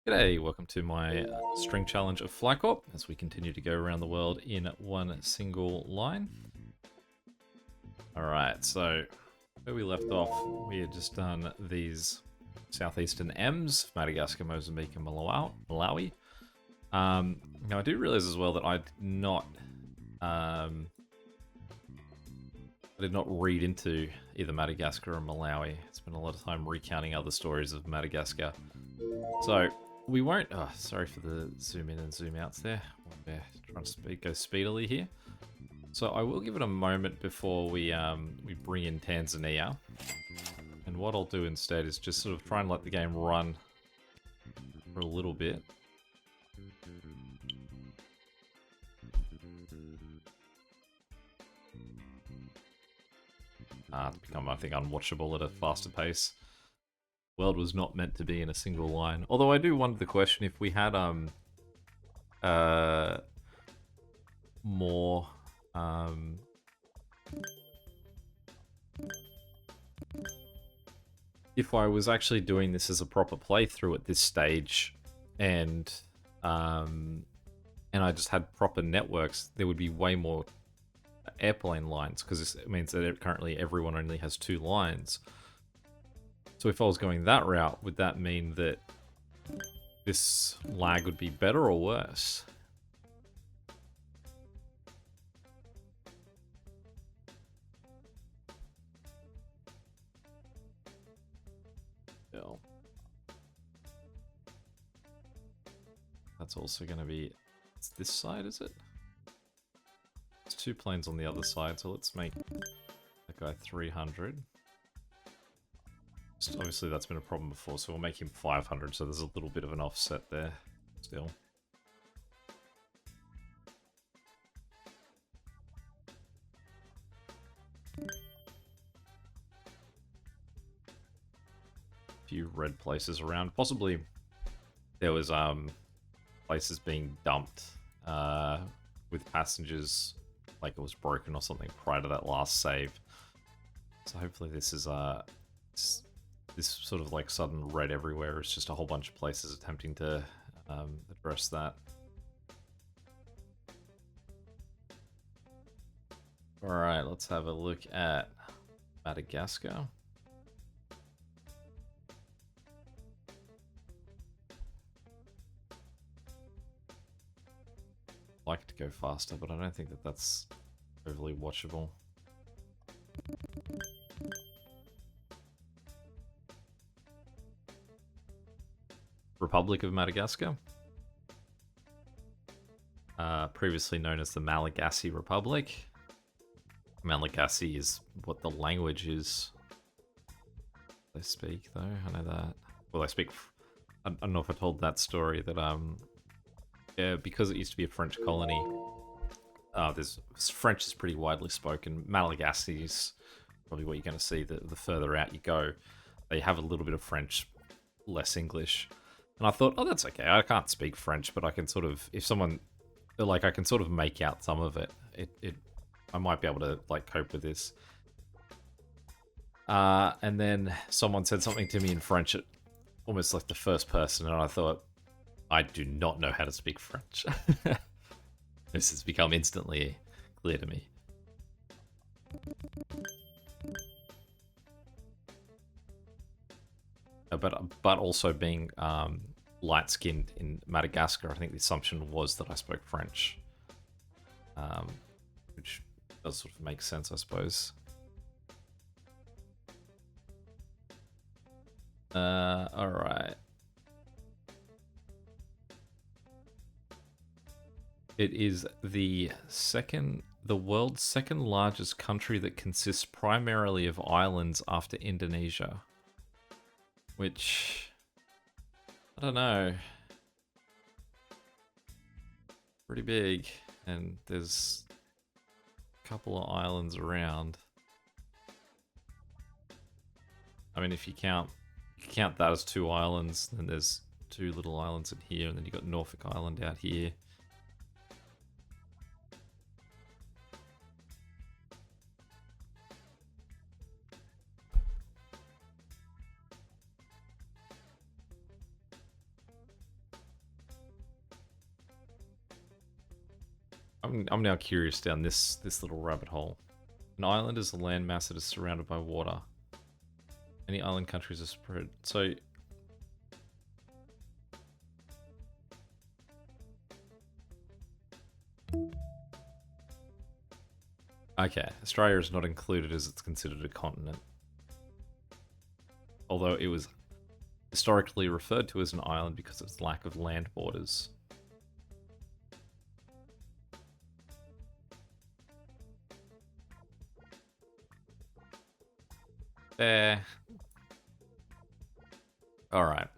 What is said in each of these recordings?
G'day, welcome to my string challenge of Fly Corp as we continue to go around the world in one single line. Alright, so where we left off, we had just done these southeastern M's, Madagascar, Mozambique, and Malawi. Now I do realize as well that I did not read into either Madagascar or Malawi. I spent a lot of time recounting other stories of Madagascar. So we won't. Oh, sorry for the zoom in and zoom outs there. We're trying to go speedily here. So I will give it a moment before we bring in Tanzania. And what I'll do instead is just sort of try and let the game run for a little bit. It's become, I think, unwatchable at a faster pace. World was not meant to be in a single line. Although I do wonder the question if we had more if I was actually doing this as a proper playthrough at this stage and I just had proper networks, there would be way more airplane lines, because it means that currently everyone only has 2 lines. So if I was going that route, would that mean that this lag would be better or worse? Yeah. That's also going to be... It's this side, is it? There's 2 planes on the other side, so let's make that guy 300. Obviously that's been a problem before, so we'll make him 500, so there's a little bit of an offset there still. A few red places around. Possibly there was places being dumped with passengers, like it was broken or something prior to that last save. So hopefully this is this sort of like sudden red everywhere is just a whole bunch of places attempting to address that. Alright, let's have a look at Madagascar. I'd like to go faster, but I don't think that that's overly watchable. Republic of Madagascar. Previously known as the Malagasy Republic. Malagasy is what the language is they speak, though. I know that. Well, I speak... I don't know if I told that story, that, yeah, because it used to be a French colony, French is pretty widely spoken. Malagasy is probably what you're going to see the further out you go. They have a little bit of French, less English. And I thought, oh, that's okay. I can't speak French, but I can sort of, if someone, like, I can sort of make out some of it. I might be able to, like, cope with this. And then someone said something to me in French, almost like the first person, and I thought, I do not know how to speak French. This has become instantly clear to me. But also being light-skinned in Madagascar, I think the assumption was that I spoke French, which does sort of make sense, I suppose. All right. It is the world's second largest country that consists primarily of islands after Indonesia. Which, I don't know, pretty big, and there's a couple of islands around. I mean, if you count that as 2 islands, then there's 2 little islands in here, and then you got Norfolk Island out here. I'm now curious down this little rabbit hole. An island is a landmass that is surrounded by water. Any island countries are spread. So okay, Australia is not included as it's considered a continent. Although it was historically referred to as an island because of its lack of land borders. There. Alright.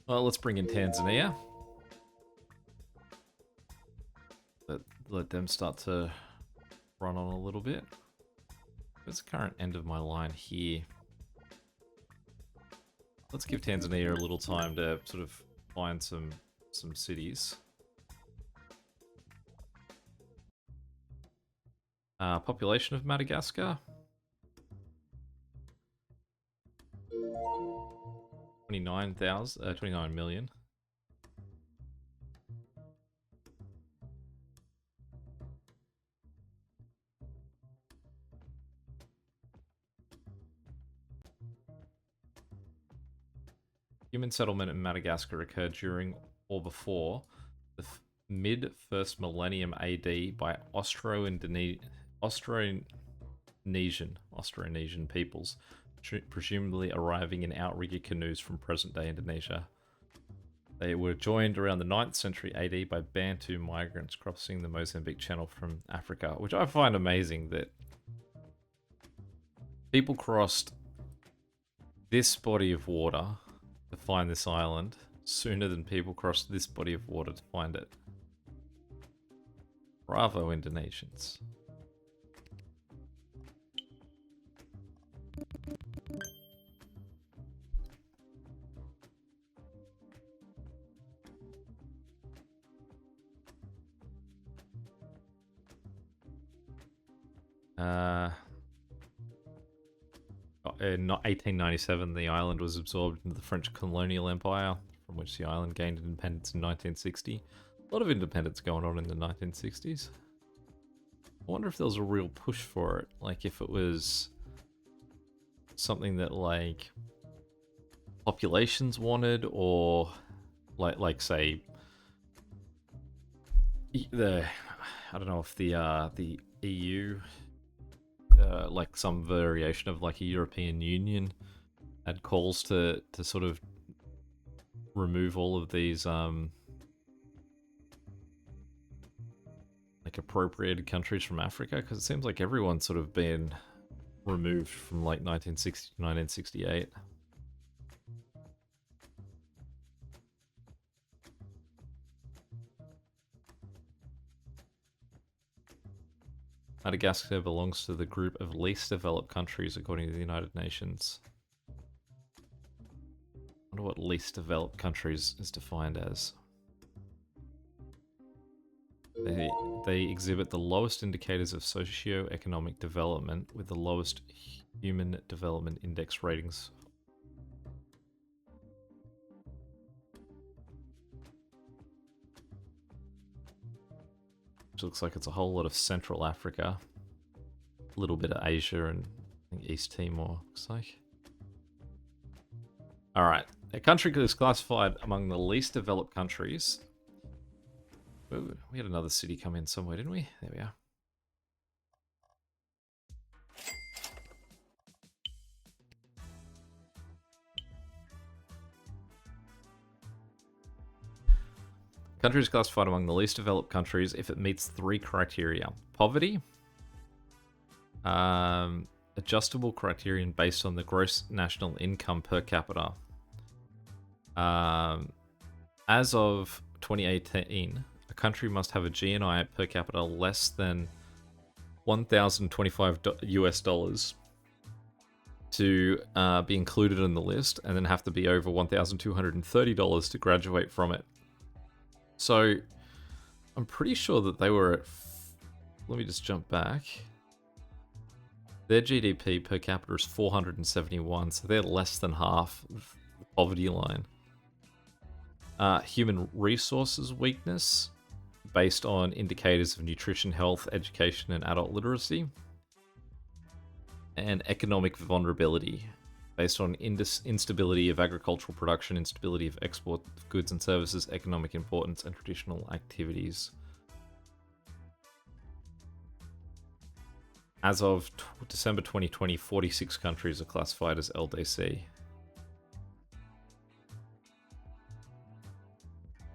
Well, let's bring in Tanzania. Let them start to run on a little bit. Where's the current end of my line here? Let's give Tanzania a little time to sort of find some cities. Population of Madagascar? 29 million. Human settlement in Madagascar occurred during or before the mid-first millennium AD by Austro-Indonesian peoples, presumably arriving in outrigger canoes from present-day Indonesia. They were joined around the 9th century AD by Bantu migrants crossing the Mozambique Channel from Africa, which I find amazing that people crossed this body of water to find this island sooner than people crossed this body of water to find it. Bravo, Indonesians. In 1897, the island was absorbed into the French colonial empire, from which the island gained independence in 1960. A lot of independence going on in the 1960s. I wonder if there was a real push for it, like if it was something that like populations wanted, or like say the I don't know if the EU. Like some variation of like a European Union had calls to sort of remove all of these like appropriated countries from Africa, because it seems like everyone's sort of been removed from like 1960 to 1968. Madagascar belongs to the group of least developed countries according to the United Nations. I wonder what least developed countries is defined as. They exhibit the lowest indicators of socio-economic development with the lowest Human Development Index ratings. Which looks like it's a whole lot of Central Africa. A little bit of Asia and I think East Timor, looks like. Alright, a country is classified among the least developed countries. Ooh, we had another city come in somewhere, didn't we? There we are. Country is classified among the least developed countries if it meets 3 criteria. Poverty, adjustable criterion based on the gross national income per capita. As of 2018, a country must have a GNI per capita less than $1,025 US to be included in the list, and then have to be over $1,230 to graduate from it. So, I'm pretty sure that they were at... Let me just jump back. Their GDP per capita is 471, so they're less than half of the poverty line. Human resources weakness. based on indicators of nutrition, health, education, and adult literacy. And economic vulnerability, based on instability of agricultural production, instability of export of goods and services, economic importance, and traditional activities. As of December 2020, 46 countries are classified as LDC,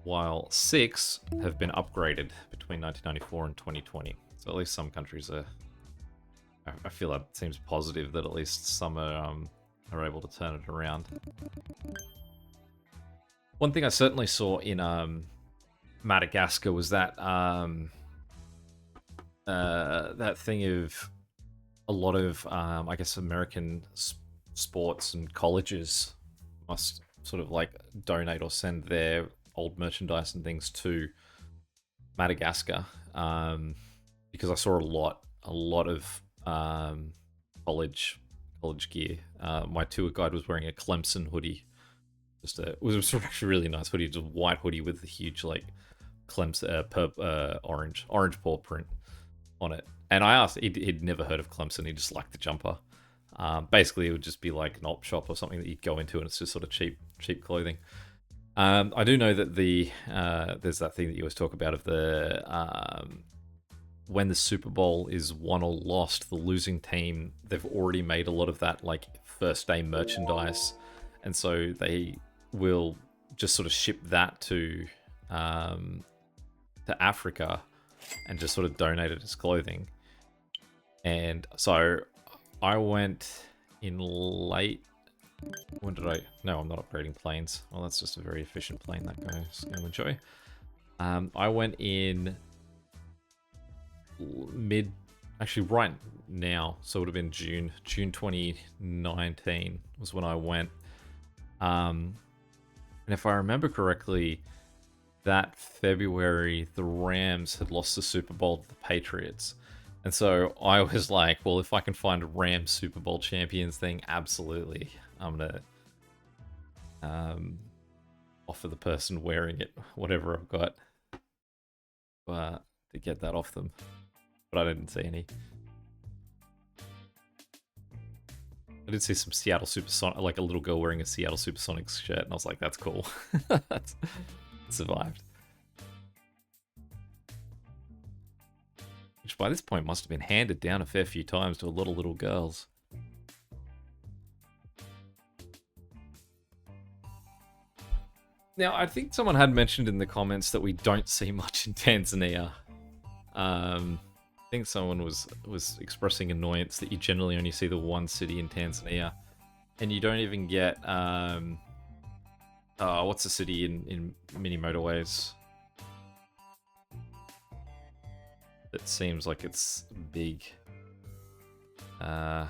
while 6 have been upgraded between 1994 and 2020. So at least some countries are... I feel that seems positive that at least some are able to turn it around. One thing I certainly saw in Madagascar was that that thing of a lot of, I guess, American sports and colleges must sort of like donate or send their old merchandise and things to Madagascar, because I saw a lot of college gear. My tour guide was wearing a Clemson hoodie. It was actually a really nice hoodie, just a white hoodie with a huge like Clemson orange paw print on it. And I asked, he'd never heard of Clemson. He just liked the jumper. Basically, it would just be like an op shop or something that you'd go into, and it's just sort of cheap clothing. I do know that there's that thing that you always talk about of the when the Super Bowl is won or lost, the losing team, they've already made a lot of that like first day merchandise, and so they will just sort of ship that to Africa and just sort of donate it as clothing. And so I went in late... When did I... No, I'm not upgrading planes. Well, that's just a very efficient plane that guy's going to enjoy. I went in mid... Actually, right now. So it would have been June 2019 was when I went. And if I remember correctly, that February, the Rams had lost the Super Bowl to the Patriots. And so I was like, well, if I can find a Rams Super Bowl champions thing, absolutely. I'm going to offer the person wearing it whatever I've got to get that off them. But I didn't see any. I did see some Seattle Supersonic, like a little girl wearing a Seattle Supersonics shirt, and I was like, that's cool. That's survived. Which by this point must have been handed down a fair few times to a lot of little girls. Now, I think someone had mentioned in the comments that we don't see much in Tanzania. I think someone was expressing annoyance that you generally only see the one city in Tanzania, and you don't even get what's the city in mini motorways? It seems like it's big. I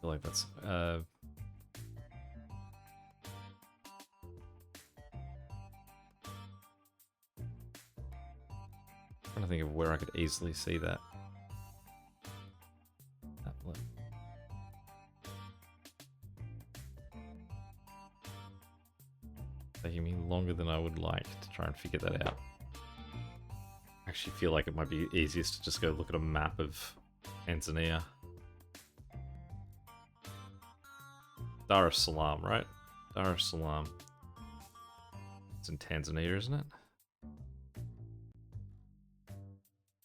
feel like that's trying to think of where I could easily see that. Taking me longer than I would like to try and figure that out. I actually feel like it might be easiest to just go look at a map of Tanzania. Dar es Salaam, right? Dar es Salaam. It's in Tanzania, isn't it?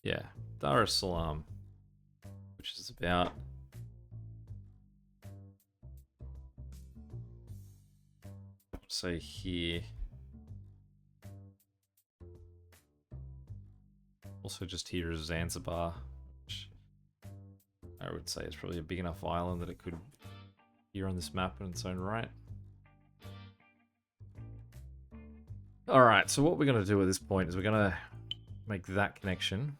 Yeah, Dar es Salaam, which is about... say here. Also just here is Zanzibar, which I would say is probably a big enough island that it could appear on this map in its own right. Alright, so what we're going to do at this point is we're going to make that connection,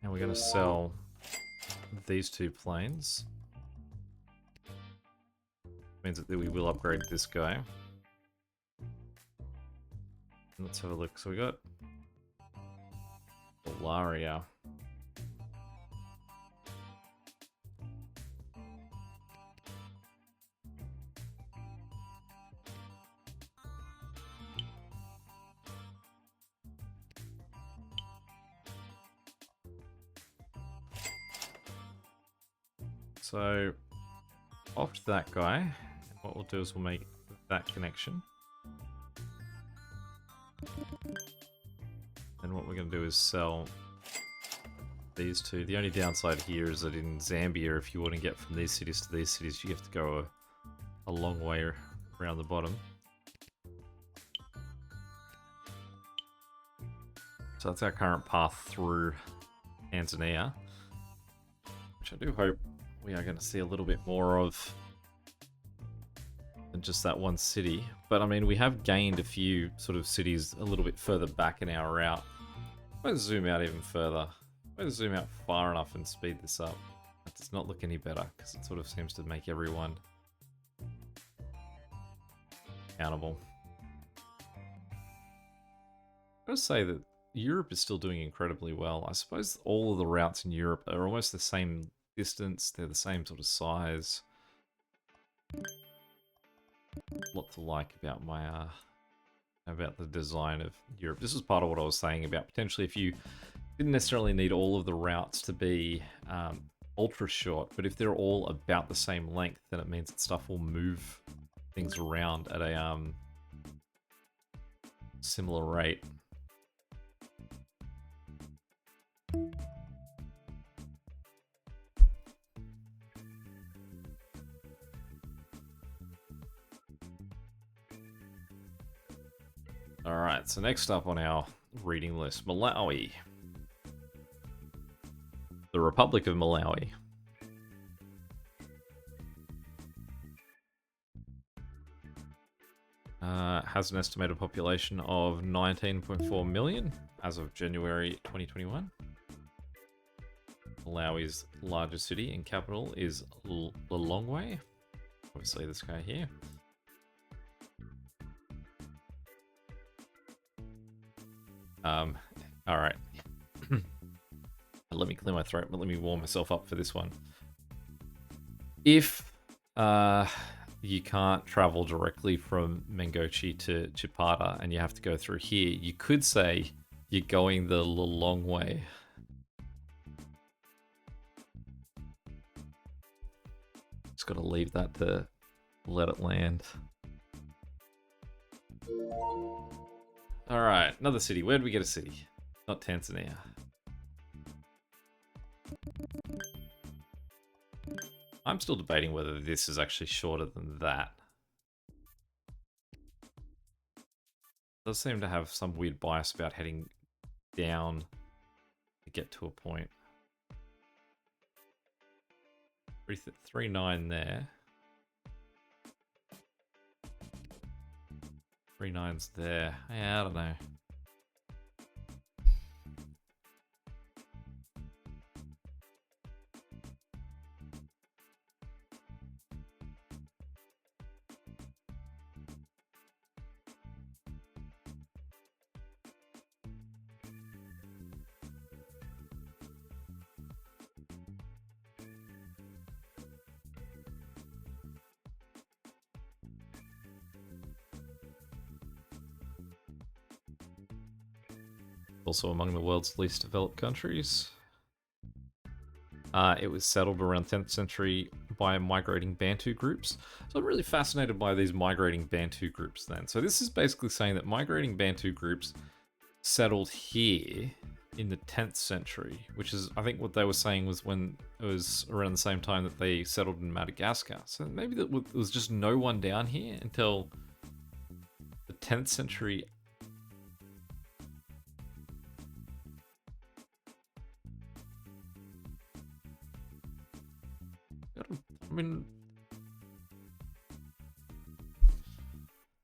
and we're going to sell these two planes. Means that we will upgrade this guy. Let's have a look. So we got Bularia. So off to that guy. What we'll do is we'll make that connection. And what we're going to do is sell these two. The only downside here is that in Zambia, if you want to get from these cities to these cities, you have to go a long way around the bottom. So that's our current path through Tanzania, which I do hope we are going to see a little bit more of than just that one city. But I mean, we have gained a few sort of cities a little bit further back in our route. Let's zoom out even further. Let's zoom out far enough and speed this up. That does not look any better because it sort of seems to make everyone accountable. I've got to say that Europe is still doing incredibly well. I suppose all of the routes in Europe are almost the same distance. They're the same sort of size. Lot to like about my about the design of Europe. This is part of what I was saying about potentially if you didn't necessarily need all of the routes to be ultra short, but if they're all about the same length, then it means that stuff will move things around at a similar rate. Alright, so next up on our reading list, Malawi. The Republic of Malawi. Has an estimated population of 19.4 million as of January 2021. Malawi's largest city and capital is Lilongwe. Obviously this guy here. Alright. Let me clear my throat, but let me warm myself up for this one. If you can't travel directly from Mangochi to Chipata and you have to go through here, you could say you're going the long way. Just gotta leave that to let it land. Alright, another city. Where do we get a city? Not Tanzania. I'm still debating whether this is actually shorter than that. It does seem to have some weird bias about heading down to get to a point. 3.9 there. 3.9's there. Yeah, I don't know. Also among the world's least developed countries. It was settled around 10th century by migrating Bantu groups. So I'm really fascinated by these migrating Bantu groups then. So this is basically saying that migrating Bantu groups settled here in the 10th century, which is, I think what they were saying was when it was around the same time that they settled in Madagascar. So maybe there was just no one down here until the 10th century. I mean,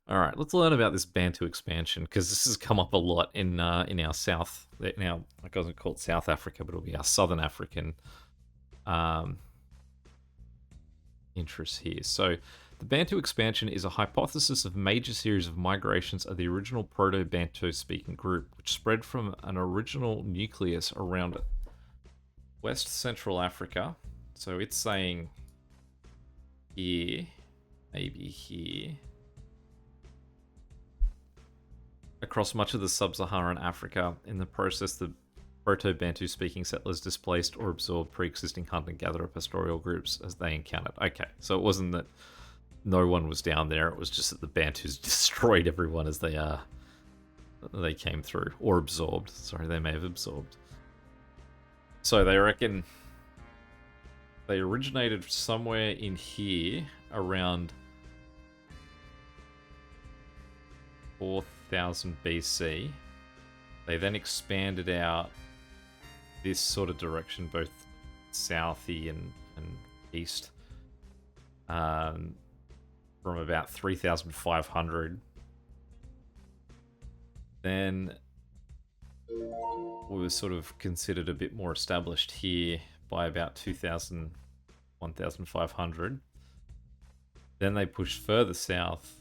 all right, let's learn about this Bantu expansion because this has come up a lot in our South. Now, I wasn't called South Africa, but it'll be our Southern African interests here. So, the Bantu expansion is a hypothesis of major series of migrations of the original Proto-Bantu speaking group, which spread from an original nucleus around West Central Africa. So it's saying here, maybe here, across much of the sub-Saharan Africa. In the process, the Proto-Bantu speaking settlers displaced or absorbed pre-existing hunter-gatherer pastoral groups as they encountered. Okay, so it wasn't that no one was down there, it was just that the Bantus destroyed everyone as they came through. Or absorbed. Sorry, they may have absorbed. So they reckon they originated somewhere in here around 4000 BC. They then expanded out this sort of direction, both southy and east, from about 3500. Then we were sort of considered a bit more established here by about 2000, 1500. Then they pushed further south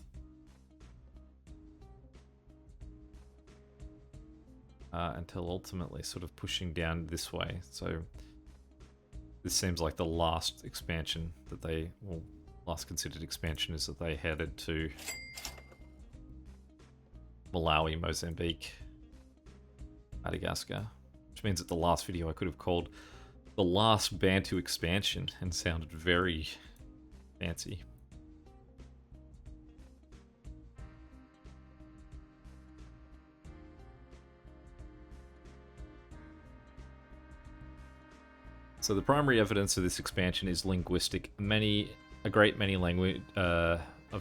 until ultimately sort of pushing down this way. So this seems like the last expansion that they, well, last considered expansion is that they headed to Malawi, Mozambique, Madagascar, which means that the last video I could have called the last Bantu expansion and sounded very fancy. So the primary evidence of this expansion is linguistic. A great many of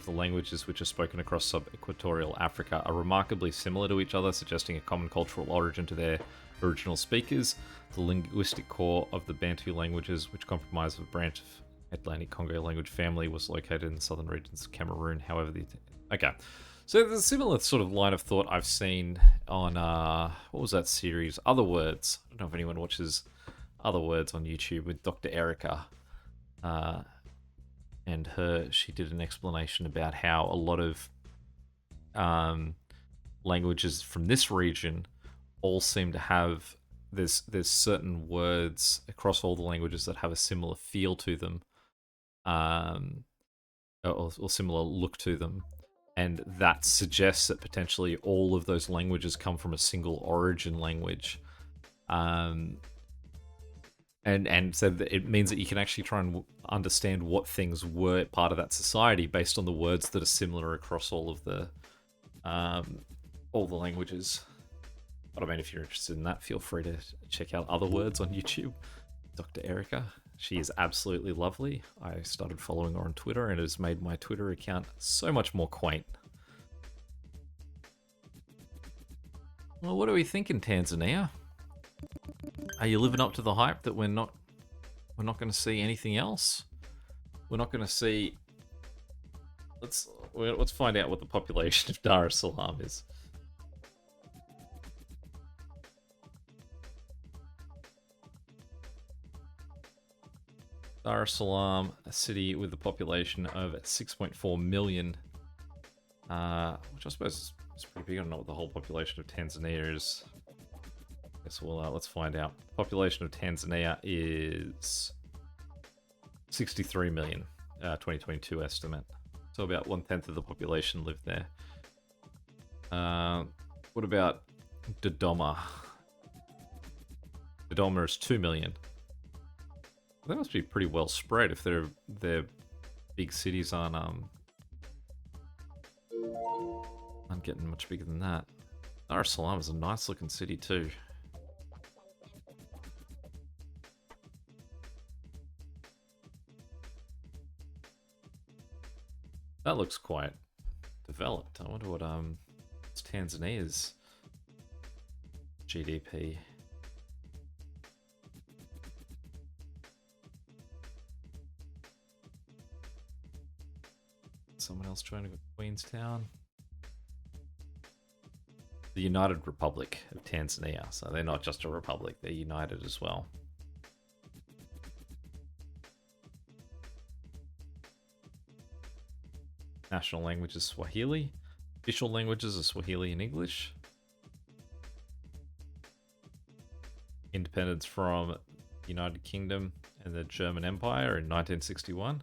the languages which are spoken across sub-equatorial Africa are remarkably similar to each other, suggesting a common cultural origin to their original speakers. The linguistic core of the Bantu languages, which comprise a branch of Atlantic Congo language family, was located in the southern regions of Cameroon. However, okay. So there's a similar sort of line of thought I've seen on, what was that series? Other Words. I don't know if anyone watches Other Words on YouTube with Dr. Erica. And she did an explanation about how a lot of languages from this region all seem to have, there's certain words across all the languages that have a similar feel to them, or similar look to them, and that suggests that potentially all of those languages come from a single origin language. And so that it means that you can actually try and understand what things were part of that society based on the words that are similar across all the languages. But I mean, if you're interested in that, feel free to check out Other Words on YouTube. Dr. Erica, she is absolutely lovely. I started following her on Twitter, and it has made my Twitter account so much more quaint. Well, what are we thinking, Tanzania? Are you living up to the hype that we're not going to see anything else? We're not going to see. Let's find out what the population of Dar es Salaam is. Dar es Salaam, a city with a population of 6.4 million, which I suppose is pretty big. I don't know what the whole population of Tanzania is. So let's find out. The population of Tanzania is 63 million, 2022 estimate. So about 1/10 of the population live there. What about Dodoma? Dodoma is 2 million. Well, that must be pretty well spread if their big cities aren't getting much bigger than that. Dar es Salaam is a nice looking city too. That looks quite developed. I wonder what's Tanzania's GDP. Someone else trying to go to Queenstown. The United Republic of Tanzania. So they're not just a republic, they're united as well. National language is Swahili. Official languages are Swahili and English. Independence from the United Kingdom and the German Empire in 1961.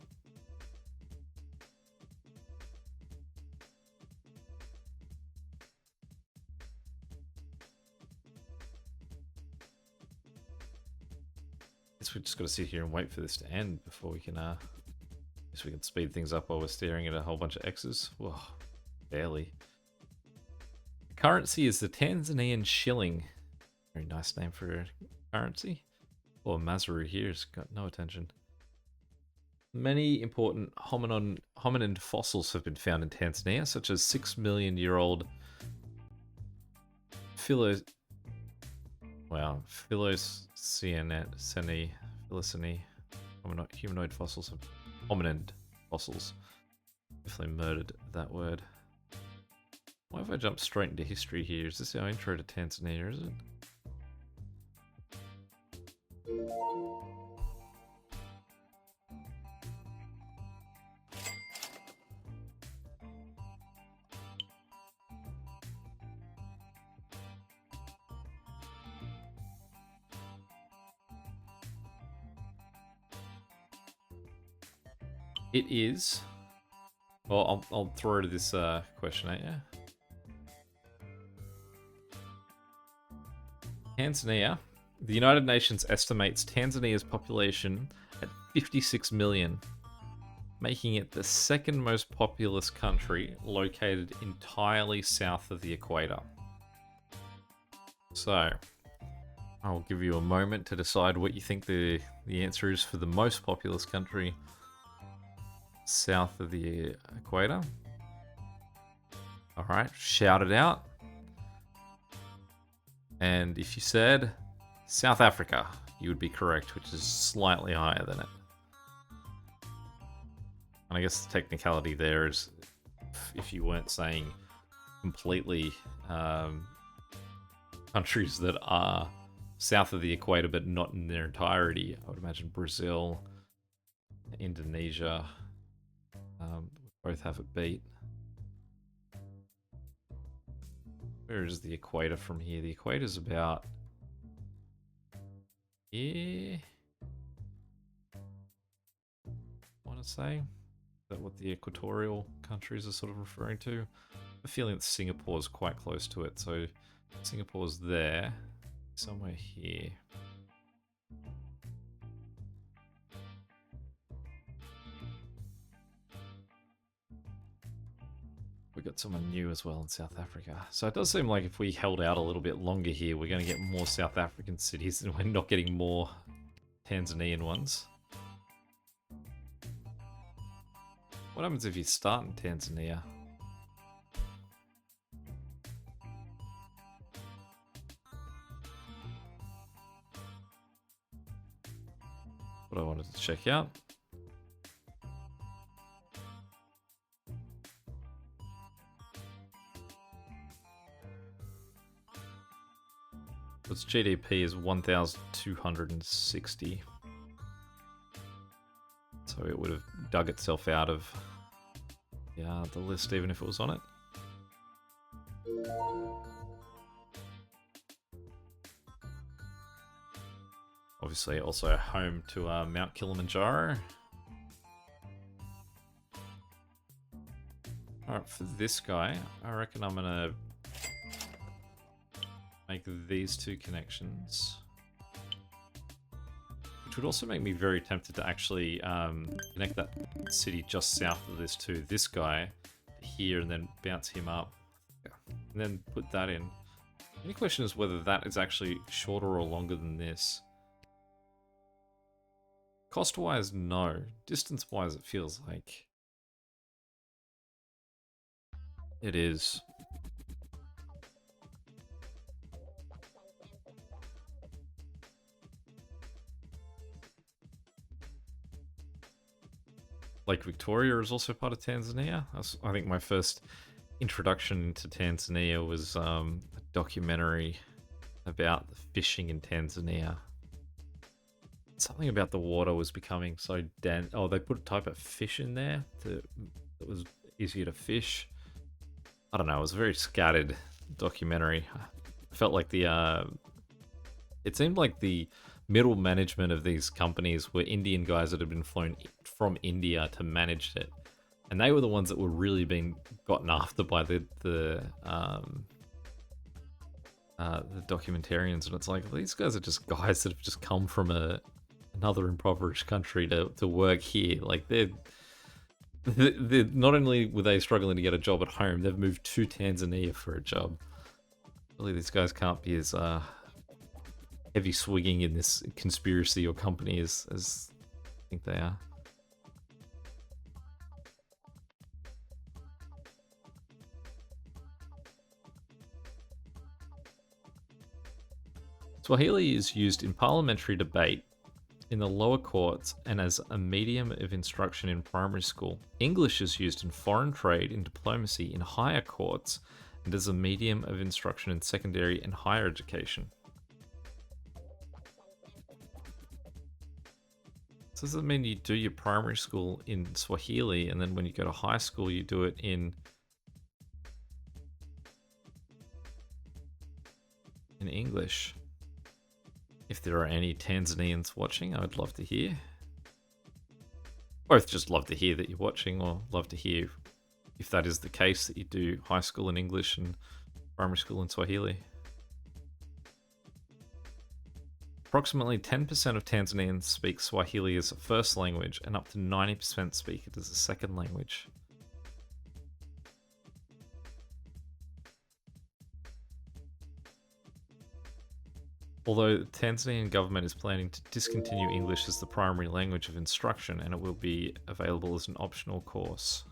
Guess we just got to sit here and wait for this to end before we can, guess we can speed things up while we're staring at a whole bunch of X's. Whoa, barely. Currency is the Tanzanian shilling. Very nice name for a currency. Or Masaru here has got no attention. Many important hominid fossils have been found in Tanzania, such as 6 million year old Philocene humanoid fossils. Hominid fossils. Definitely murdered that word. Why have I jumped straight into history here? Is this our intro to Tanzania, is it? It is. Well, I'll throw to this question at you. Tanzania. The United Nations estimates Tanzania's population at 56 million, making it the second most populous country located entirely south of the equator. So, I'll give you a moment to decide what you think the answer is for the most populous country south of the equator. Alright, shout it out. And if you said South Africa, you would be correct, which is slightly higher than it. And I guess the technicality there is if you weren't saying completely countries that are south of the equator but not in their entirety, I would imagine Brazil, Indonesia, both have it beat. Where is the equator from here? The equator is about here. I want to say. Is that what the equatorial countries are sort of referring to? I have a feeling that Singapore is quite close to it. So Singapore's there, somewhere here. We got someone new as well in South Africa. So it does seem like if we held out a little bit longer here, we're going to get more South African cities and we're not getting more Tanzanian ones. What happens if you start in Tanzania? What I wanted to check out. Its GDP is 1,260. So it would have dug itself out of the list even if it was on it. Obviously also home to Mount Kilimanjaro. Alright, for this guy, I reckon I'm gonna make these two connections. Which would also make me very tempted to actually connect that city just south of this to this guy here and then bounce him up. Yeah. And then put that in. The only question is whether that is actually shorter or longer than this. Cost-wise, no. Distance-wise, it feels like it is. Lake Victoria is also part of Tanzania. I think my first introduction to Tanzania was a documentary about the fishing in Tanzania. Something about the water was becoming so dense. Oh, they put a type of fish in there that was easier to fish. I don't know. It was a very scattered documentary. I felt like it seemed like the middle management of these companies were Indian guys that had been flown from India to manage it, and they were the ones that were really being gotten after by the documentarians. And it's like, these guys are just guys that have just come from a another impoverished country to work here. Like they're not only were they struggling to get a job at home, they've moved to Tanzania for a job. Really, these guys can't be as heavy swigging in this conspiracy or company as I think they are. Swahili is used in parliamentary debate, in the lower courts, and as a medium of instruction in primary school. English is used in foreign trade, in diplomacy, in higher courts, and as a medium of instruction in secondary and higher education. So does that mean you do your primary school in Swahili, and then when you go to high school, you do it in English? If there are any Tanzanians watching, I would love to hear. Both just love to hear that you're watching, or love to hear if that is the case, that you do high school in English and primary school in Swahili. Approximately 10% of Tanzanians speak Swahili as a first language, and up to 90% speak it as a second language. Although the Tanzanian government is planning to discontinue English as the primary language of instruction, and it will be available as an optional course.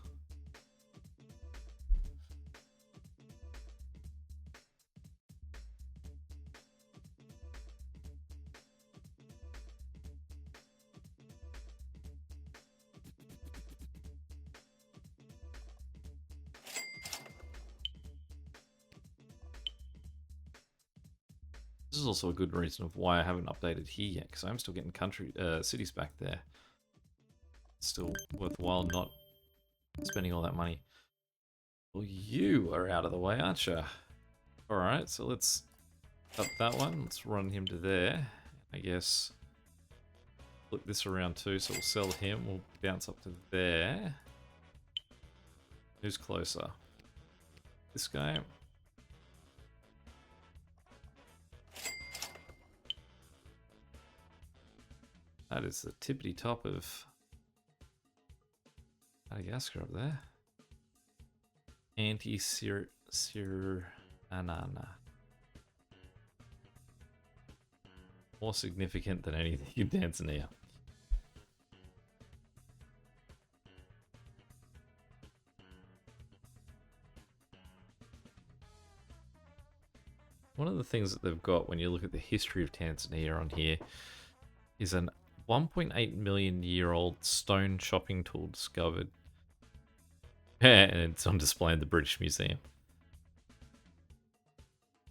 This is also a good reason of why I haven't updated here yet, because I'm still getting cities back there. It's still worthwhile not spending all that money. Well, you are out of the way, aren't you? Alright, so let's cut that one. Let's run him to there. I guess flip this around too, so we'll sell him. We'll bounce up to there. Who's closer? This guy. That is the tippity top of Madagascar up there. Anti-Sir Anana. More significant than anything in Tanzania. One of the things that they've got when you look at the history of Tanzania on here is an 1.8 million year old stone chopping tool discovered. And it's on display in the British Museum.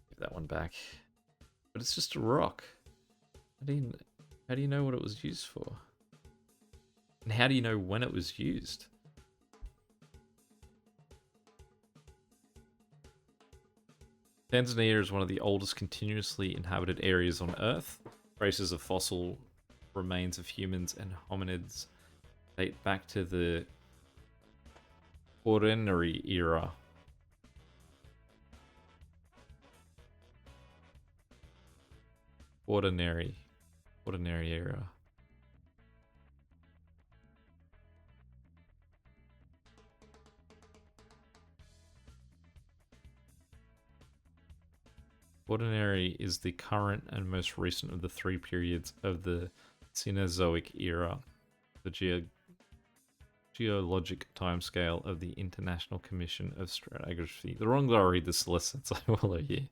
Give that one back. But it's just a rock. How do you know what it was used for? And how do you know when it was used? Tanzania is one of the oldest continuously inhabited areas on Earth. Traces of fossil remains of humans and hominids date back to the Quaternary era. Quaternary era. Quaternary is the current and most recent of the three periods of the Cenozoic era, the geologic timescale of the International Commission of Stratigraphy. The wrong I read this list, so I will you.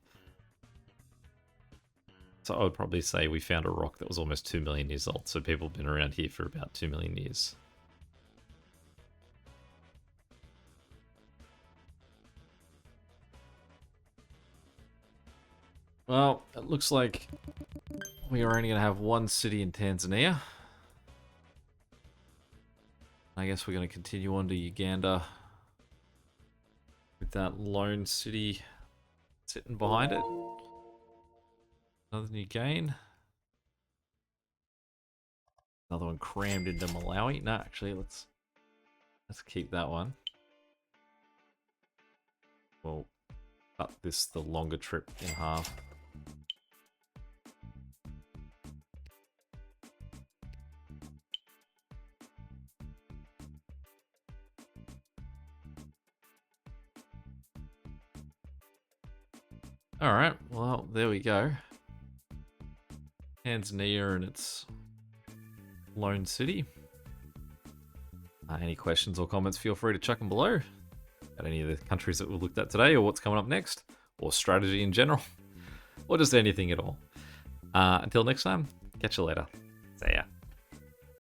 So I would probably say we found a rock that was almost 2 million years old, so people have been around here for about 2 million years. Well, it looks like we are only going to have one city in Tanzania. I guess we're going to continue on to Uganda with that lone city sitting behind it. Another new gain. Another one crammed into Malawi. No, actually, let's keep that one. We'll cut the longer trip in half. Alright, well, there we go. Tanzania and its lone city. Any questions or comments, feel free to chuck them below. At any of the countries that we've looked at today, or what's coming up next, or strategy in general, or just anything at all. Until next time, catch you later. See ya.